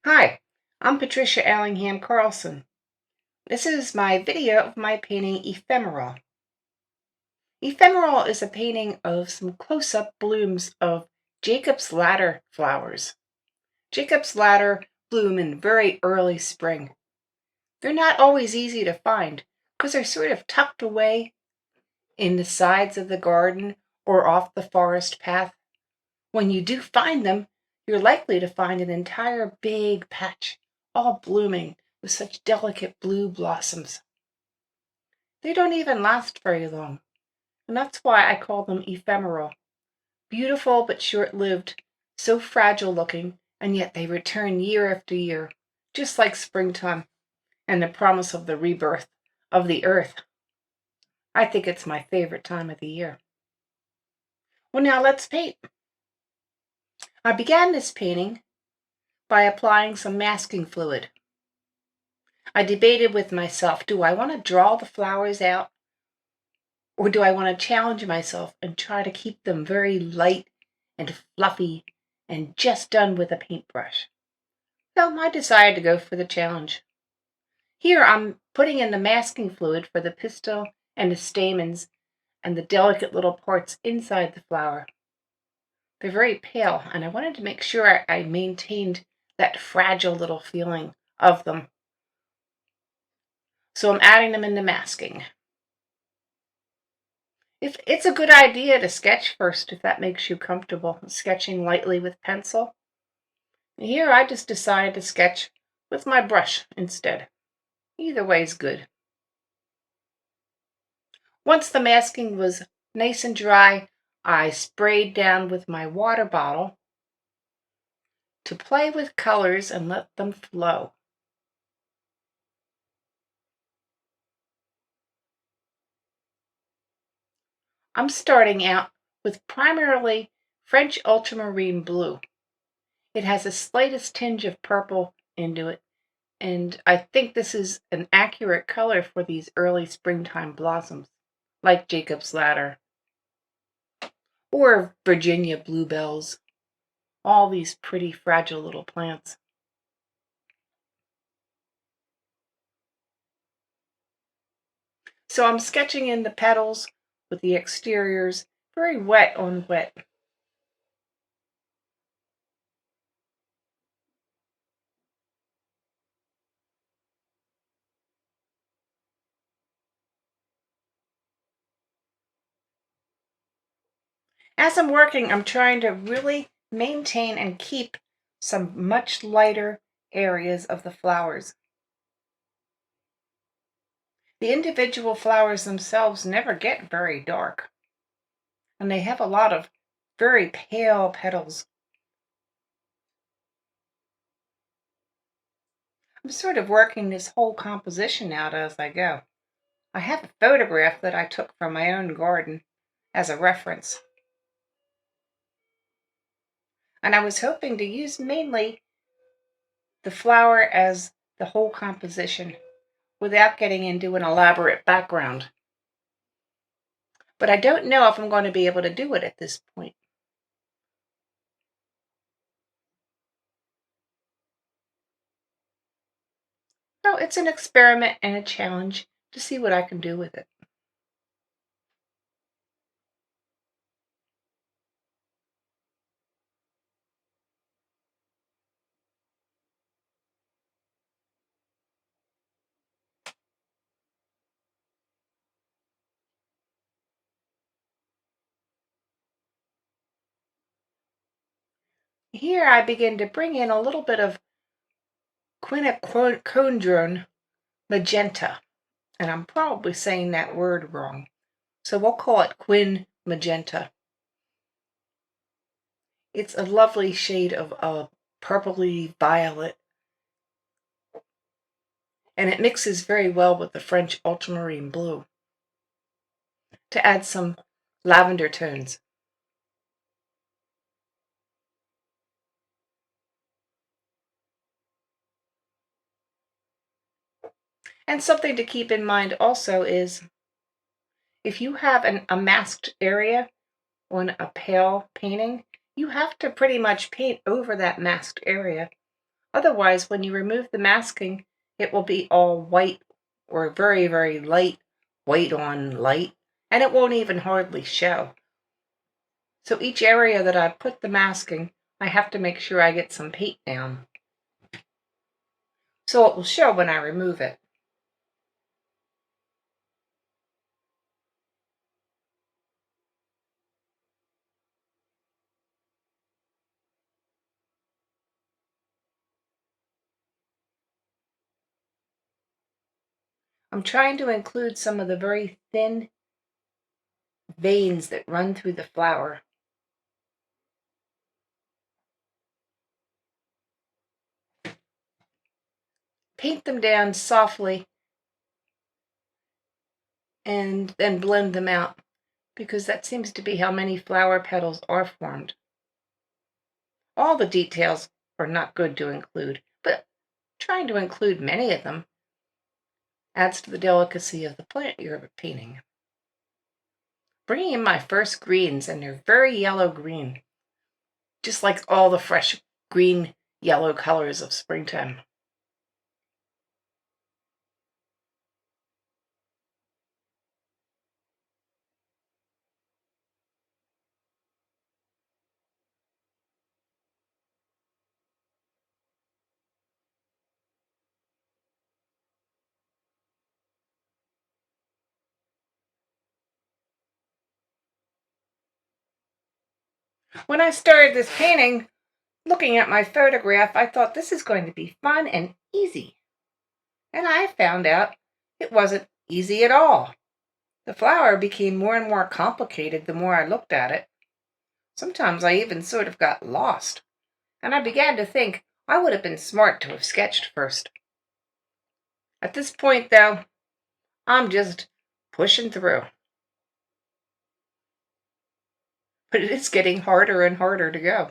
Hi, I'm Patricia Allingham Carlson. This is my video of my painting Ephemeral. Ephemeral is a painting of some close-up blooms of Jacob's Ladder flowers. Jacob's Ladder bloom in very early spring. They're not always easy to find because they're sort of tucked away in the sides of the garden or off the forest path. When you do find them, you're likely to find an entire big patch, all blooming with such delicate blue blossoms. They don't even last very long, and that's why I call them ephemeral. Beautiful but short-lived, so fragile looking, and yet they return year after year, just like springtime and the promise of the rebirth of the earth. I think it's my favorite time of the year. Well, now let's paint. I began this painting by applying some masking fluid. I debated with myself, do I want to draw the flowers out, or do I want to challenge myself and try to keep them very light and fluffy and just done with a paintbrush? So I decided to go for the challenge. Here I'm putting in the masking fluid for the pistil and the stamens and the delicate little parts inside the flower. They're very pale, and I wanted to make sure I maintained that fragile little feeling of them. So I'm adding them into masking. If it's a good idea to sketch first, if that makes you comfortable, sketching lightly with pencil. Here I just decided to sketch with my brush instead. Either way is good. Once the masking was nice and dry, I sprayed down with my water bottle to play with colors and let them flow. I'm starting out with primarily French ultramarine blue. It has the slightest tinge of purple into it, and I think this is an accurate color for these early springtime blossoms, like Jacob's Ladder or Virginia bluebells, all these pretty fragile little plants. So I'm sketching in the petals with the exteriors, very wet on wet. As I'm working, I'm trying to really maintain and keep some much lighter areas of the flowers. The individual flowers themselves never get very dark, and they have a lot of very pale petals. I'm sort of working this whole composition out as I go. I have a photograph that I took from my own garden as a reference. And I was hoping to use mainly the flower as the whole composition without getting into an elaborate background. But I don't know if I'm going to be able to do it at this point. So it's an experiment and a challenge to see what I can do with it. Here I begin to bring in a little bit of quinacridone magenta, and I'm probably saying that word wrong, so we'll call it quin magenta. It's a lovely shade of purpley violet, and it mixes very well with the French ultramarine blue to add some lavender tones. And something to keep in mind also is if you have a masked area on a pale painting, you have to pretty much paint over that masked area. Otherwise, when you remove the masking, it will be all white or very, very light, white on light, and it won't even hardly show. So each area that I put the masking, I have to make sure I get some paint down, so it will show when I remove it. I'm trying to include some of the very thin veins that run through the flower. Paint them down softly and then blend them out, because that seems to be how many flower petals are formed. All the details are not good to include, but trying to include many of them adds to the delicacy of the plant you're painting. Bringing in my first greens, and they're very yellow green, just like all the fresh green yellow colors of springtime. When I started this painting, looking at my photograph, I thought this is going to be fun and easy. And I found out it wasn't easy at all. The flower became more and more complicated the more I looked at it. Sometimes I even sort of got lost, and I began to think I would have been smart to have sketched first. At this point, though, I'm just pushing through. But it is getting harder and harder to go.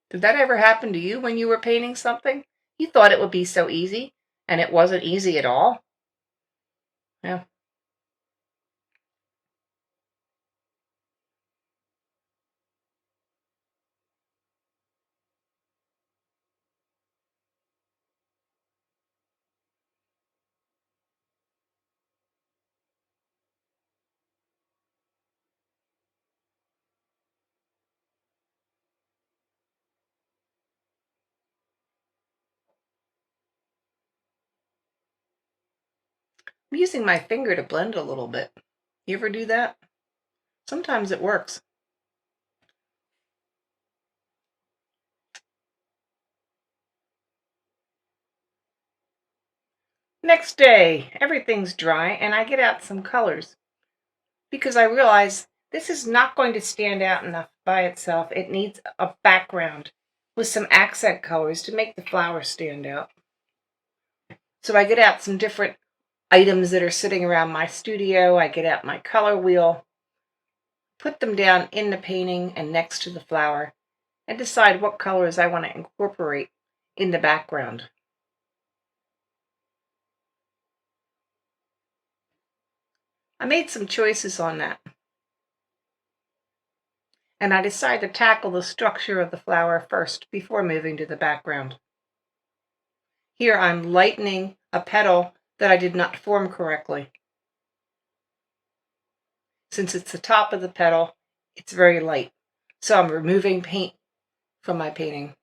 Did that ever happen to you when you were painting something? You thought it would be so easy, and it wasn't easy at all? Yeah. I'm using my finger to blend a little bit. You ever do that? Sometimes it works. Next day, everything's dry, and I get out some colors because I realize this is not going to stand out enough by itself. It needs a background with some accent colors to make the flower stand out. So I get out some different items that are sitting around my studio. I get out my color wheel, put them down in the painting and next to the flower, and decide what colors I want to incorporate in the background. I made some choices on that, and I decided to tackle the structure of the flower first before moving to the background. Here I'm lightening a petal that I did not form correctly. Since it's the top of the petal, it's very light, so I'm removing paint from my painting.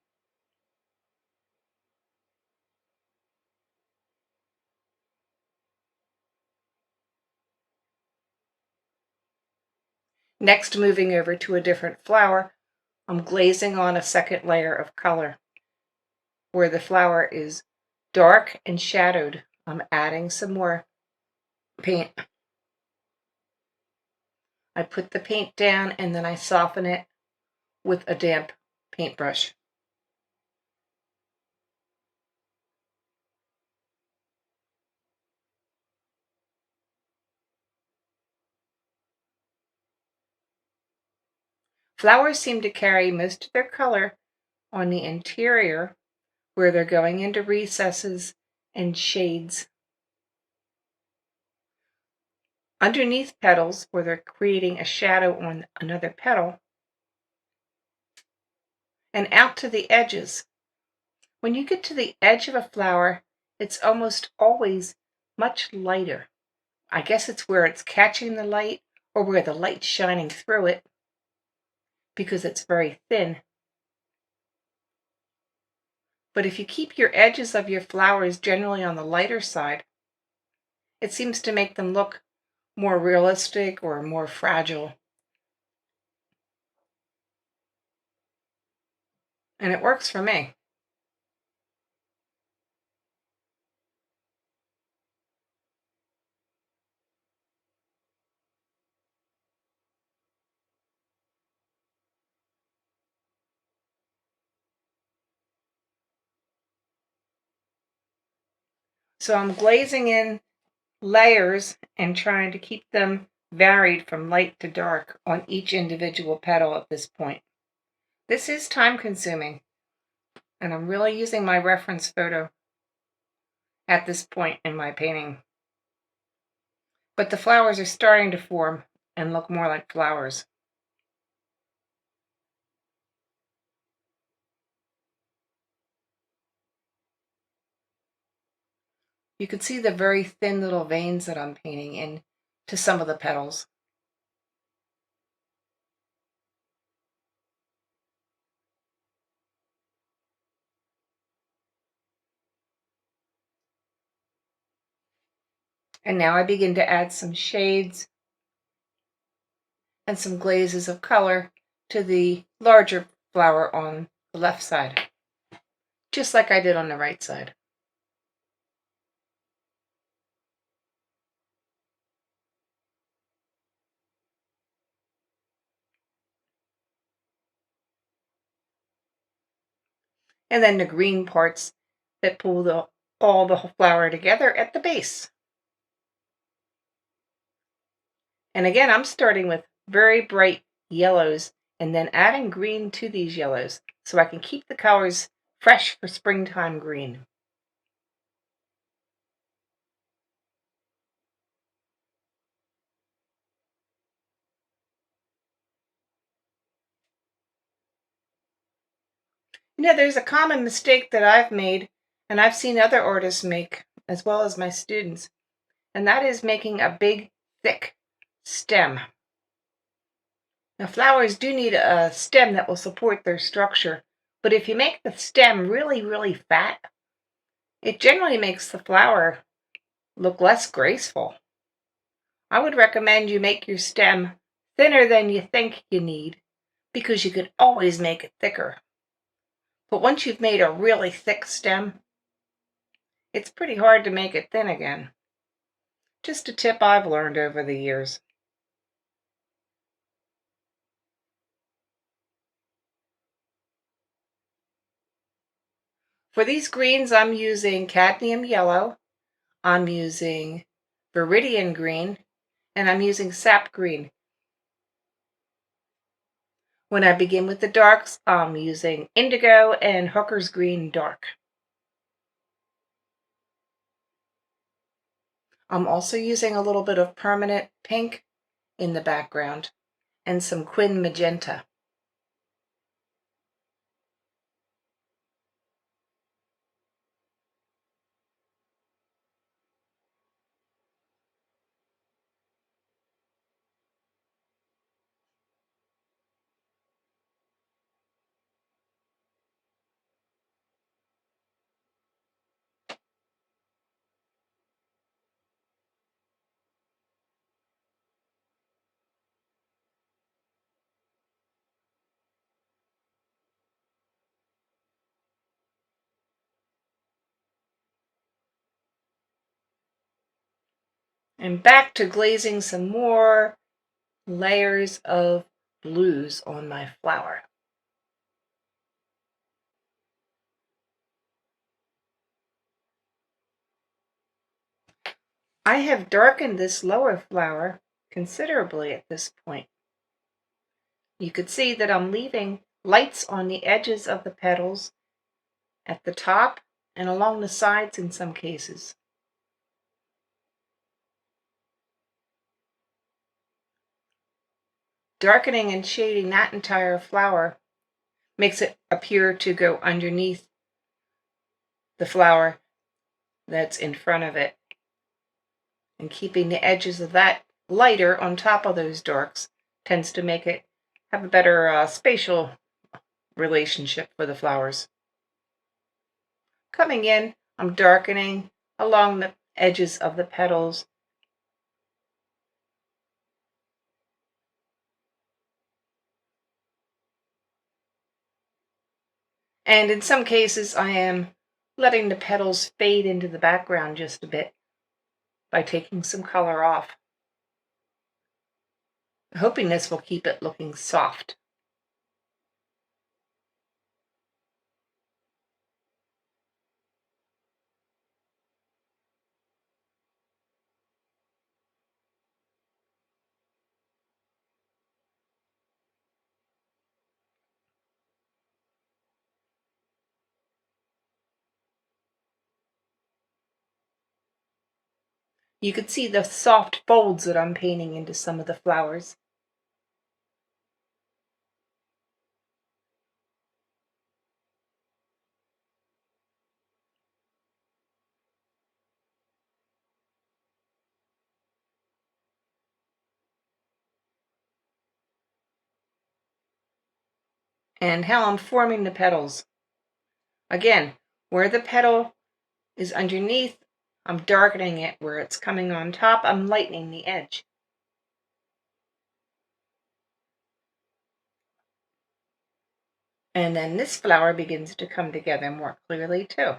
Next, moving over to a different flower, I'm glazing on a second layer of color. Where the flower is dark and shadowed, I'm adding some more paint. I put the paint down and then I soften it with a damp paintbrush. Flowers seem to carry most of their color on the interior, where they're going into recesses and shades. Underneath petals, where they're creating a shadow on another petal, and out to the edges. When you get to the edge of a flower, it's almost always much lighter. I guess it's where it's catching the light or where the light's shining through it because it's very thin. But if you keep your edges of your flowers generally on the lighter side, it seems to make them look more realistic or more fragile. And it works for me. So I'm glazing in layers and trying to keep them varied from light to dark on each individual petal at this point. This is time consuming, and I'm really using my reference photo at this point in my painting. But the flowers are starting to form and look more like flowers. You can see the very thin little veins that I'm painting in to some of the petals. And now I begin to add some shades and some glazes of color to the larger flower on the left side, just like I did on the right side. And then the green parts that pull all the flower together at the base. And again, I'm starting with very bright yellows and then adding green to these yellows so I can keep the colors fresh for springtime green. You know, there's a common mistake that I've made and I've seen other artists make, as well as my students, and that is making a big, thick stem. Now, flowers do need a stem that will support their structure, but if you make the stem really, really fat, it generally makes the flower look less graceful. I would recommend you make your stem thinner than you think you need because you could always make it thicker. But once you've made a really thick stem, it's pretty hard to make it thin again. Just a tip I've learned over the years. For these greens, I'm using cadmium yellow, I'm using viridian green, and I'm using sap green. When I begin with the darks, I'm using indigo and hooker's green dark. I'm also using a little bit of permanent pink in the background and some quin magenta. And back to glazing some more layers of blues on my flower. I have darkened this lower flower considerably at this point. You could see that I'm leaving lights on the edges of the petals, at the top, and along the sides in some cases. Darkening and shading that entire flower makes it appear to go underneath the flower that's in front of it. And keeping the edges of that lighter on top of those darks tends to make it have a better spatial relationship for the flowers. Coming in, I'm darkening along the edges of the petals. And in some cases, I am letting the petals fade into the background just a bit by taking some color off. I'm hoping this will keep it looking soft. You can see the soft folds that I'm painting into some of the flowers. And how I'm forming the petals. Again, where the petal is underneath, I'm darkening it. Where it's coming on top, I'm lightening the edge. And then this flower begins to come together more clearly too.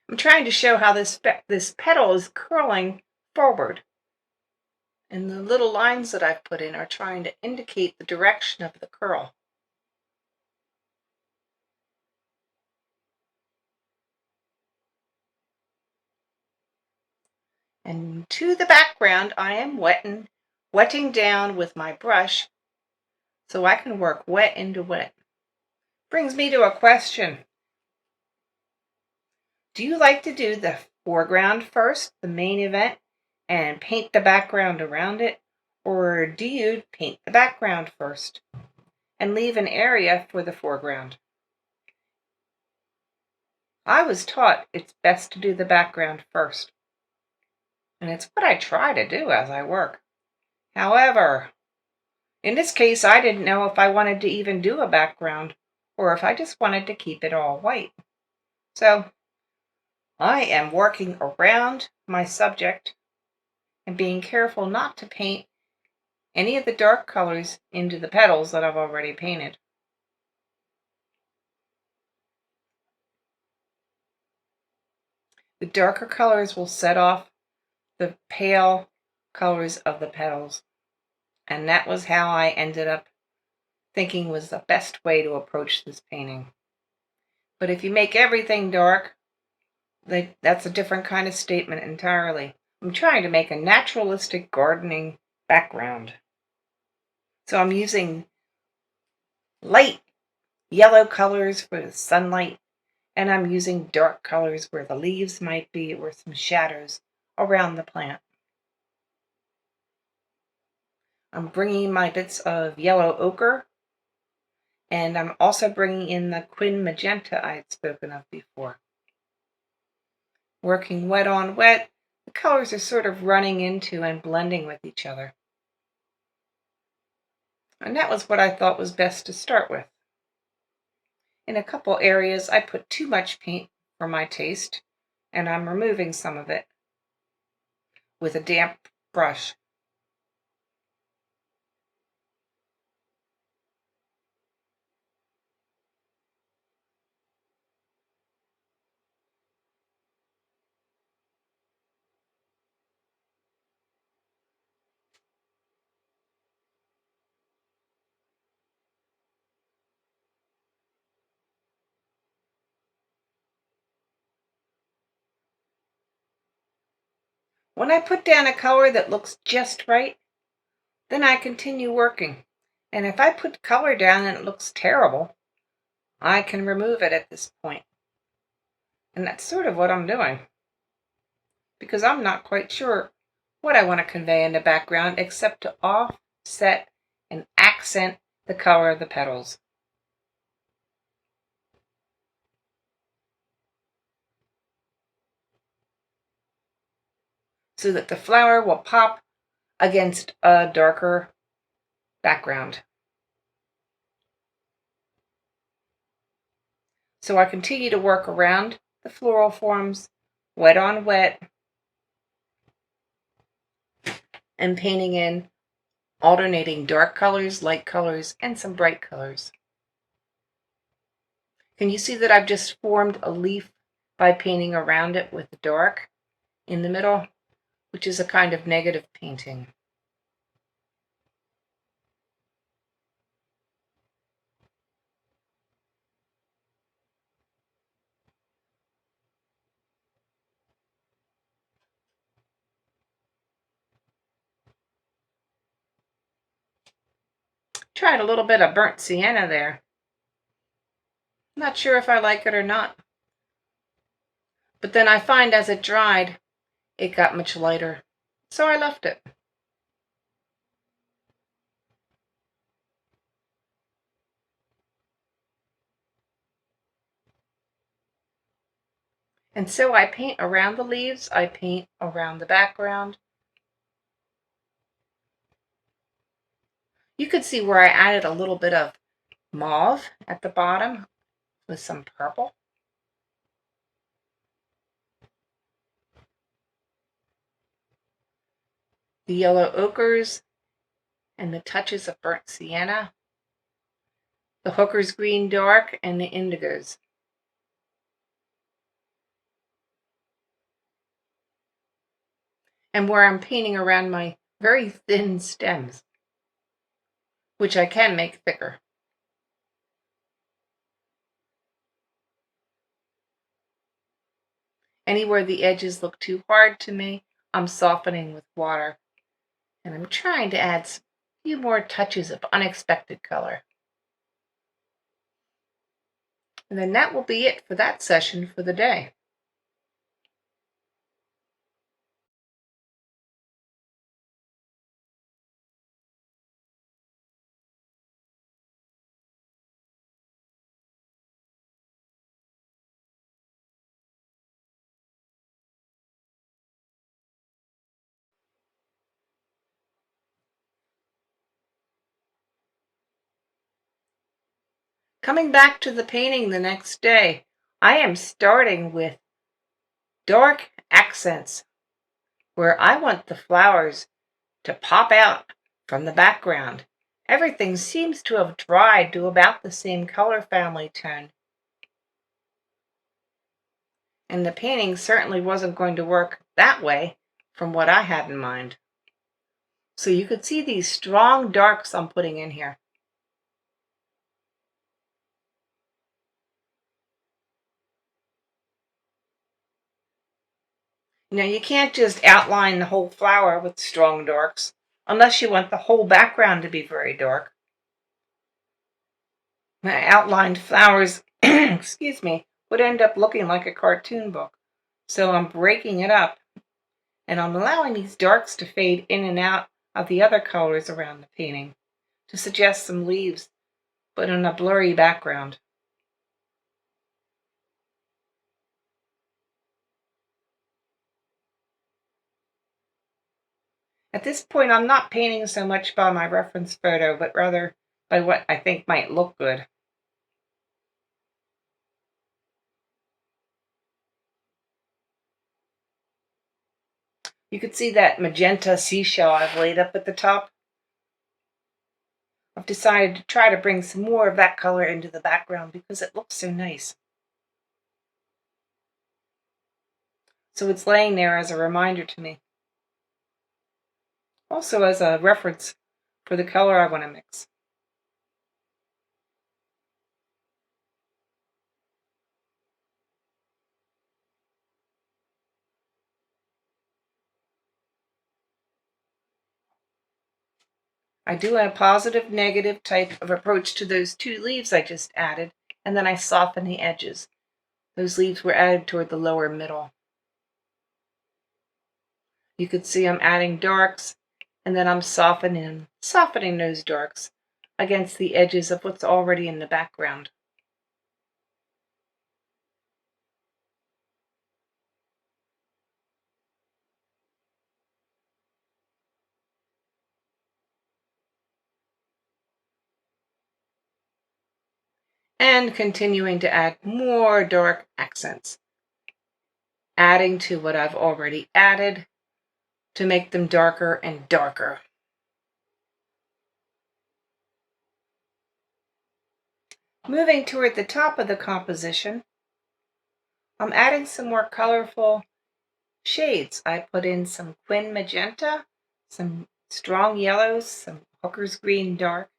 I'm trying to show how this petal is curling forward. And the little lines that I've put in are trying to indicate the direction of the curl. And to the background, I am wetting down with my brush so I can work wet into wet. Brings me to a question. Do you like to do the foreground first, the main event, and paint the background around it? Or do you paint the background first and leave an area for the foreground? I was taught it's best to do the background first. And it's what I try to do as I work. However, in this case, I didn't know if I wanted to even do a background or if I just wanted to keep it all white. So I am working around my subject and being careful not to paint any of the dark colors into the petals that I've already painted. The darker colors will set off the pale colors of the petals. And that was how I ended up thinking was the best way to approach this painting. But if you make everything dark, that's a different kind of statement entirely. I'm trying to make a naturalistic gardening background. So I'm using light yellow colors for the sunlight, and I'm using dark colors where the leaves might be or some shadows around the plant. I'm bringing my bits of yellow ochre, and I'm also bringing in the quin magenta I had spoken of before. Working wet on wet, the colors are sort of running into and blending with each other. And that was what I thought was best to start with. In a couple areas, I put too much paint for my taste, and I'm removing some of it with a damp brush. When I put down a color that looks just right, then I continue working. And if I put color down and it looks terrible, I can remove it at this point. And that's sort of what I'm doing, because I'm not quite sure what I want to convey in the background except to offset and accent the color of the petals. So that the flower will pop against a darker background. So I continue to work around the floral forms, wet on wet, and painting in alternating dark colors, light colors, and some bright colors. Can you see that I've just formed a leaf by painting around it with dark in the middle, which is a kind of negative painting. Tried a little bit of burnt sienna there. Not sure if I like it or not. But then I find as it dried, it got much lighter. So I left it. And so I paint around the leaves, I paint around the background. You could see where I added a little bit of mauve at the bottom with some purple. The yellow ochres and the touches of burnt sienna. The hooker's green dark and the indigos. And where I'm painting around my very thin stems, which I can make thicker. Anywhere the edges look too hard to me, I'm softening with water. And I'm trying to add a few more touches of unexpected color. And then that will be it for that session for the day. Coming back to the painting the next day, I am starting with dark accents where I want the flowers to pop out from the background. Everything seems to have dried to about the same color family tone. And the painting certainly wasn't going to work that way from what I had in mind. So you could see these strong darks I'm putting in here. Now you can't just outline the whole flower with strong darks unless you want the whole background to be very dark. My outlined flowers, excuse me, would end up looking like a cartoon book. So I'm breaking it up and I'm allowing these darks to fade in and out of the other colors around the painting to suggest some leaves, but in a blurry background. At this point, I'm not painting so much by my reference photo, but rather by what I think might look good. You can see that magenta seashell I've laid up at the top. I've decided to try to bring some more of that color into the background because it looks so nice. So it's laying there as a reminder to me. Also as a reference for the color I want to mix. I do a positive negative type of approach to those two leaves I just added, and then I soften the edges. Those leaves were added toward the lower middle. You could see I'm adding darks, and then I'm softening those darks against the edges of what's already in the background. And continuing to add more dark accents, adding to what I've already added to make them darker and darker. Moving toward the top of the composition, I'm adding some more colorful shades. I put in some Quin Magenta, some strong yellows, some Hooker's Green Dark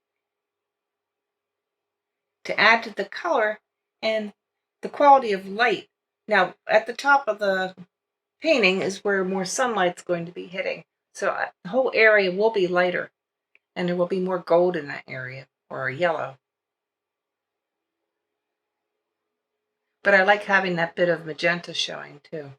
to add to the color and the quality of light. Now, at the top of the painting is where more sunlight's going to be hitting. So the whole area will be lighter, and there will be more gold in that area, or yellow. But I like having that bit of magenta showing too.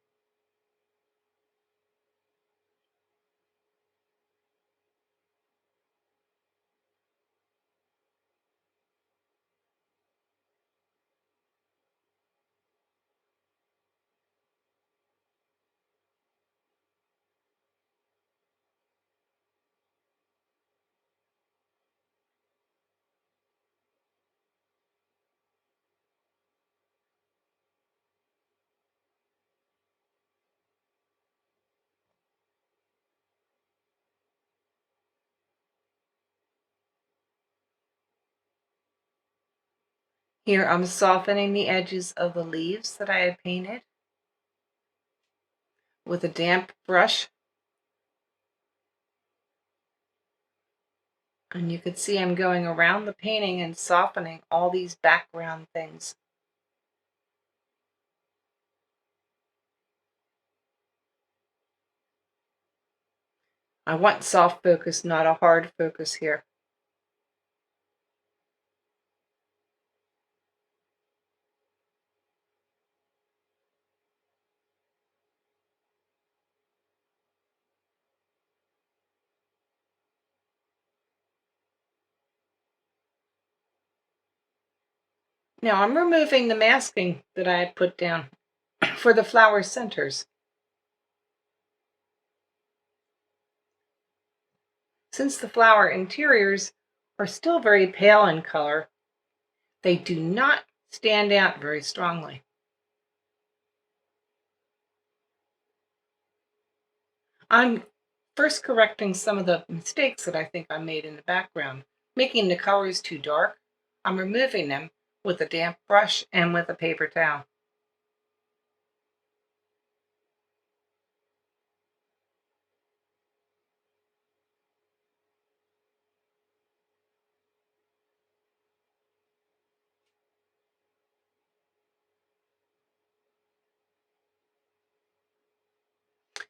Here I'm softening the edges of the leaves that I had painted with a damp brush. And you can see I'm going around the painting and softening all these background things. I want soft focus, not a hard focus here. Now I'm removing the masking that I had put down for the flower centers. Since the flower interiors are still very pale in color, they do not stand out very strongly. I'm first correcting some of the mistakes that I think I made in the background, making the colors too dark. I'm removing them with a damp brush and with a paper towel.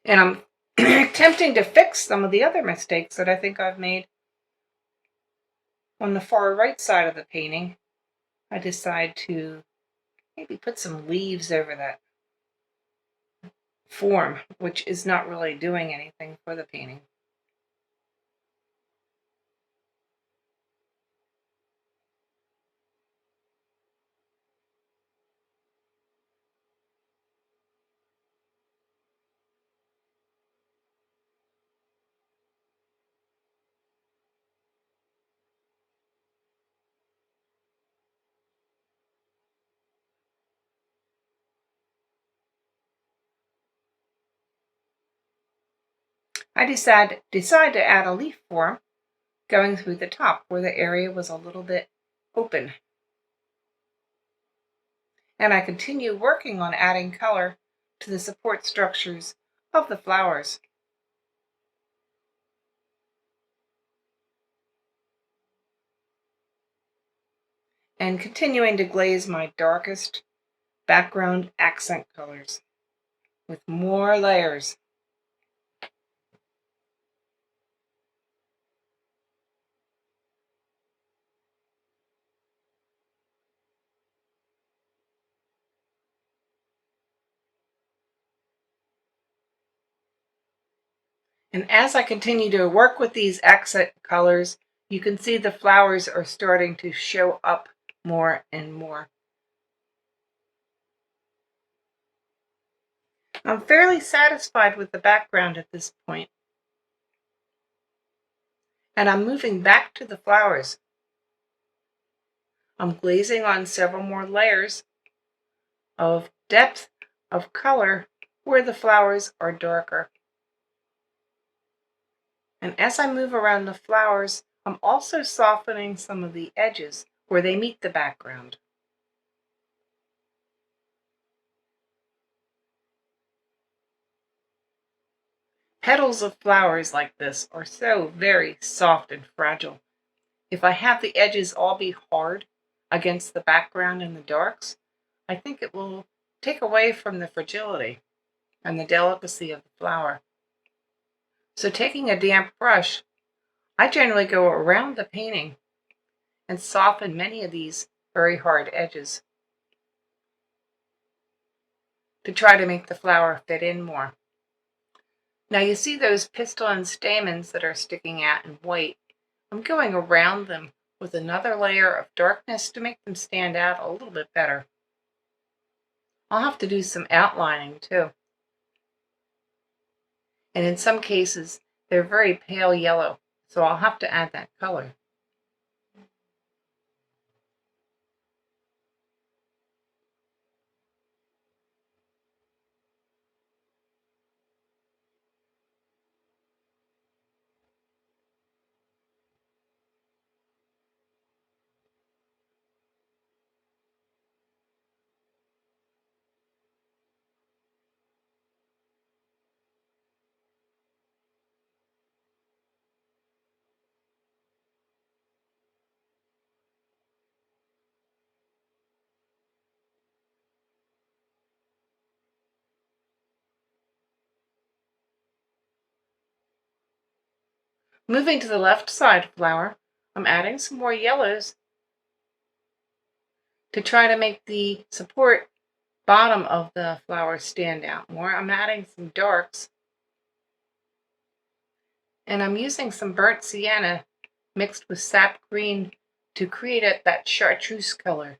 And I'm attempting to fix some of the other mistakes that I think I've made. On the far right side of the painting, I decide to maybe put some leaves over that form, which is not really doing anything for the painting. I decide to add a leaf form going through the top where the area was a little bit open. And I continue working on adding color to the support structures of the flowers. And continuing to glaze my darkest background accent colors with more layers. And as I continue to work with these accent colors, you can see the flowers are starting to show up more and more. I'm fairly satisfied with the background at this point. And I'm moving back to the flowers. I'm glazing on several more layers of depth of color where the flowers are darker. And as I move around the flowers, I'm also softening some of the edges where they meet the background. Petals of flowers like this are so very soft and fragile. If I have the edges all be hard against the background in the darks, I think it will take away from the fragility and the delicacy of the flower. So taking a damp brush, I generally go around the painting and soften many of these very hard edges to try to make the flower fit in more. Now you see those pistil and stamens that are sticking out in white. I'm going around them with another layer of darkness to make them stand out a little bit better. I'll have to do some outlining too. And in some cases, they're very pale yellow, so I'll have to add that color. Moving to the left side flower, I'm adding some more yellows to try to make the support bottom of the flower stand out more. I'm adding some darks, and I'm using some burnt sienna mixed with sap green to create that chartreuse color,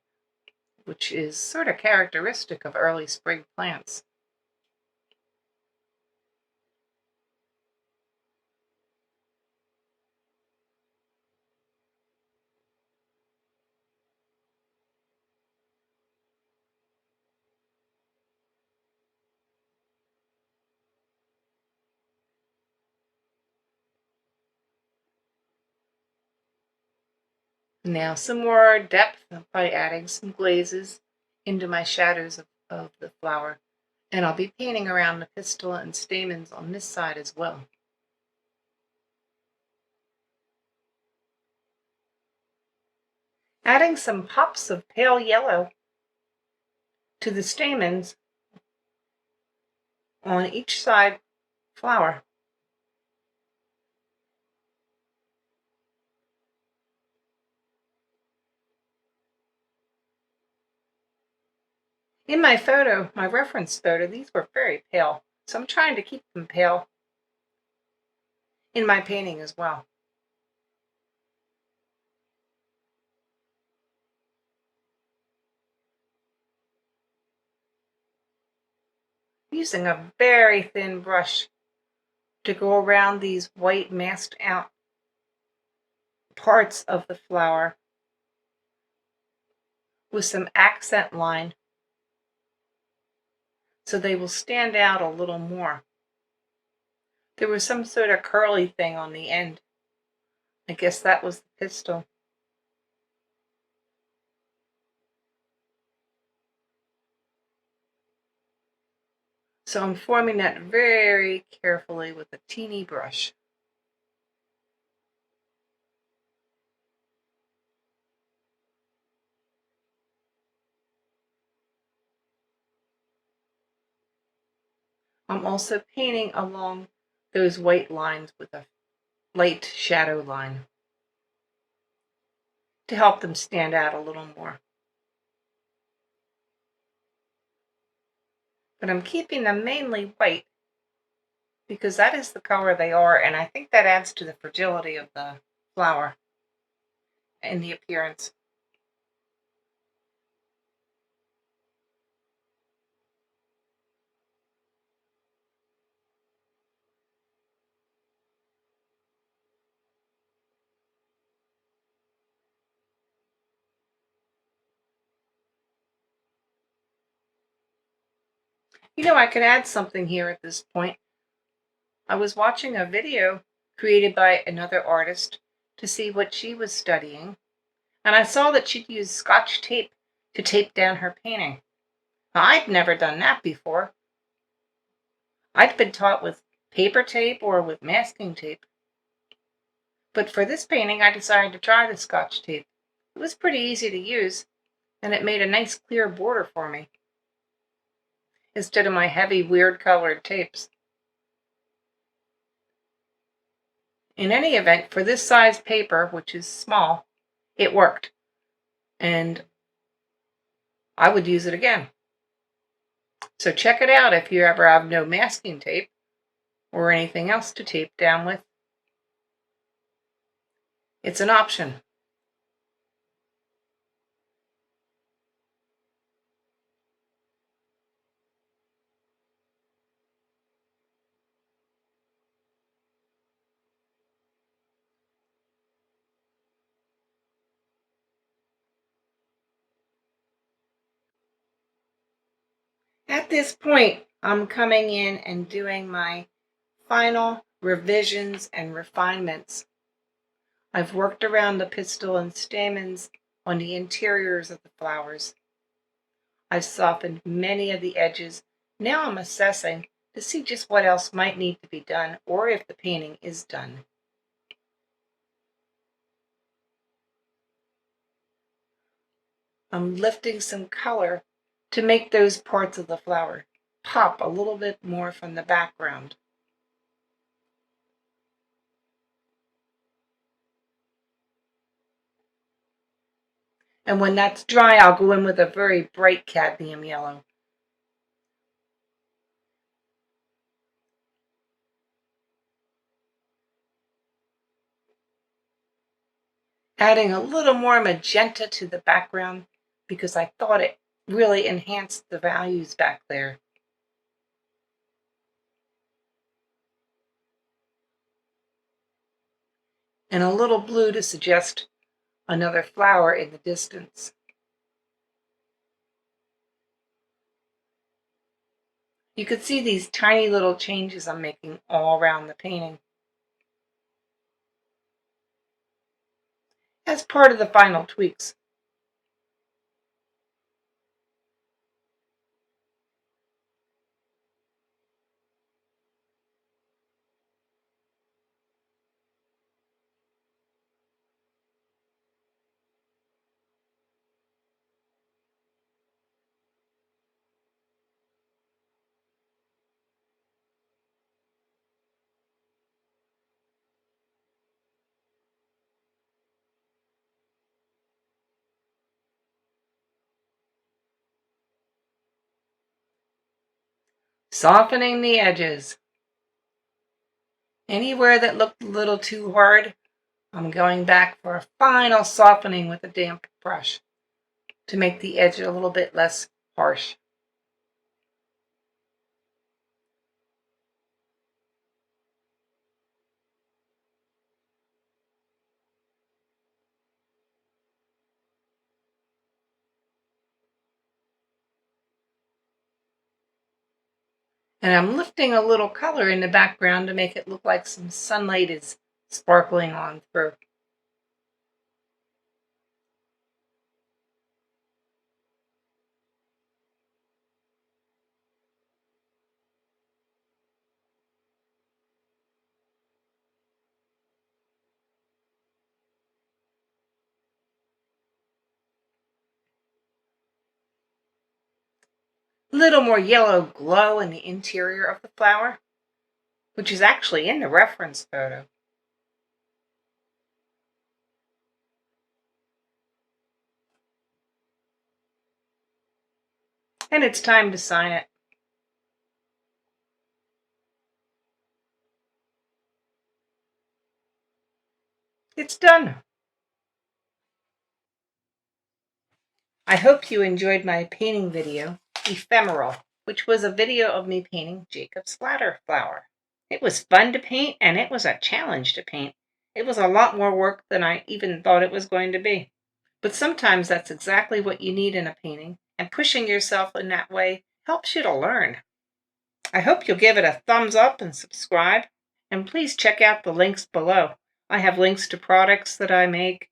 which is sort of characteristic of early spring plants. Now some more depth by adding some glazes into my shadows of the flower. And I'll be painting around the pistil and stamens on this side as well. Adding some pops of pale yellow to the stamens on each side flower. In my photo, my reference photo, these were very pale, so I'm trying to keep them pale in my painting as well. Using a very thin brush to go around these white masked out parts of the flower with some accent line so they will stand out a little more. There was some sort of curly thing on the end. I guess that was the pistil. So I'm forming that very carefully with a teeny brush. I'm also painting along those white lines with a light shadow line to help them stand out a little more. But I'm keeping them mainly white because that is the color they are, and I think that adds to the fragility of the flower and the appearance. You know, I could add something here at this point. I was watching a video created by another artist to see what she was studying, and I saw that she'd used Scotch tape to tape down her painting. I'd never done that before. I'd been taught with paper tape or with masking tape. But for this painting, I decided to try the Scotch tape. It was pretty easy to use, and it made a nice clear border for me, instead of my heavy, weird colored tapes. In any event, for this size paper, which is small, it worked, and I would use it again. So check it out if you ever have no masking tape or anything else to tape down with. It's an option. At this point, I'm coming in and doing my final revisions and refinements. I've worked around the pistil and stamens on the interiors of the flowers. I've softened many of the edges. Now I'm assessing to see just what else might need to be done or if the painting is done. I'm lifting some color to make those parts of the flower pop a little bit more from the background. And when that's dry, I'll go in with a very bright cadmium yellow. Adding a little more magenta to the background because I thought it really enhanced the values back there. And a little blue to suggest another flower in the distance. You could see these tiny little changes I'm making all around the painting as part of the final tweaks. Softening the edges. Anywhere that looked a little too hard, I'm going back for a final softening with a damp brush to make the edge a little bit less harsh. And I'm lifting a little color in the background to make it look like some sunlight is sparkling on through. A little more yellow glow in the interior of the flower, which is actually in the reference photo. And it's time to sign it. It's done. I hope you enjoyed my painting video, Ephemeral, which was a video of me painting Jacob's ladder flower. It was fun to paint, and it was a challenge to paint. It was a lot more work than I even thought it was going to be. But sometimes that's exactly what you need in a painting, and pushing yourself in that way helps you to learn. I hope you'll give it a thumbs up and subscribe, and please check out the links below. I have links to products that I make,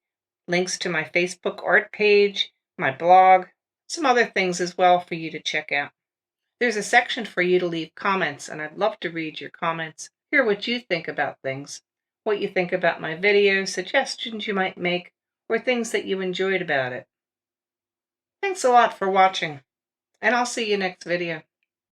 links to my Facebook art page, my blog, some other things as well for you to check out. There's a section for you to leave comments, and I'd love to read your comments, hear what you think about things, what you think about my videos, suggestions you might make, or things that you enjoyed about it. Thanks a lot for watching, and I'll see you next video.